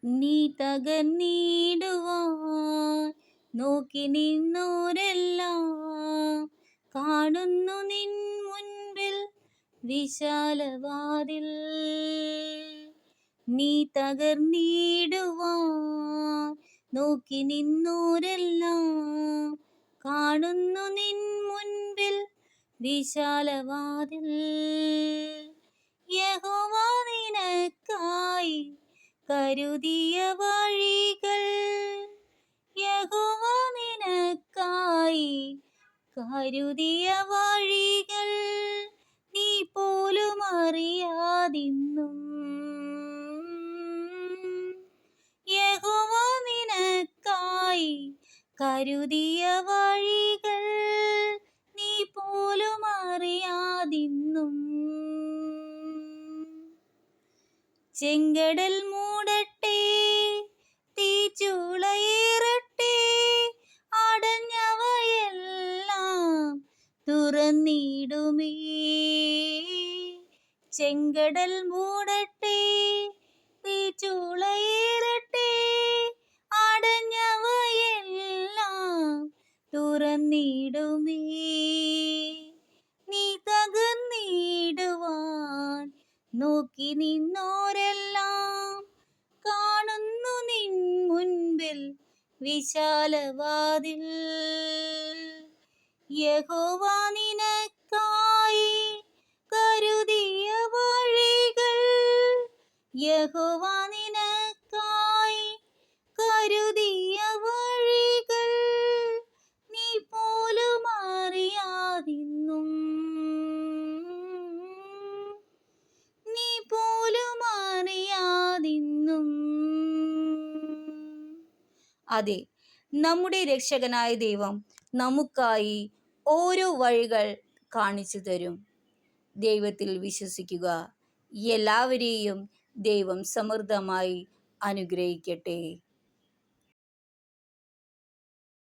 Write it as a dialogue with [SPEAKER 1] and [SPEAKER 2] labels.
[SPEAKER 1] നീ തകർന്നിടുവാൻ നോക്കി നിന്നോരെല്ലാം കാണുന്നു നിൻ മുൻപിൽ വിശാലവാതിൽ. നീ തകർന്നിടുവാൻ നോക്കി നിന്നോരെല്ലാം കാണുന്നു നിൻ മുൻപിൽ വിശാലവാതിൽ. യഹോവ നിനക്കായി കരുതിയ വഴികൾ, യഹോവ നിനക്കായി കരുതിയ വഴികൾ നീ പോലും അറിയാതിന്നും. യഹോവ നിനക്കായി കരുതിയ വഴികൾ നീ പോലും അറിയാതിന്നും. ചെങ്കടൽ മൂടട്ടെ, തീച്ചൂളയേറട്ടെ, അടഞ്ഞവയെല്ലാം തുറന്നിടുമേ. ചെങ്കടൽ മൂടട്ടെ, തീച്ചൂളയേറട്ടെ, അടഞ്ഞവയെല്ലാം തുറന്നിടുമേ. നീ തകർന്നിടുവാൻ നോക്കി നിന്നോരെല്ലാം കാണുന്നു നിൻ മുൻപിൽ വിശാലവാതിൽ. യഹോവ നിനക്കായി കരുതിയ വഴികൾ, യഹോവ നിനക്കായി കരുതിയ വഴികൾ നീ പോലും അറിയാതിന്നും. നീ പോലും അറിയാതിന്നും. അതെ, നമ്മുടെ രക്ഷകനായ ദൈവം നമുക്കായി ഓരോ വഴികൾ കാണിച്ചു തരും. ദൈവത്തിൽ വിശ്വസിക്കുക. എല്ലാവരെയും ദൈവം സമൃദ്ധമായി അനുഗ്രഹിക്കട്ടെ.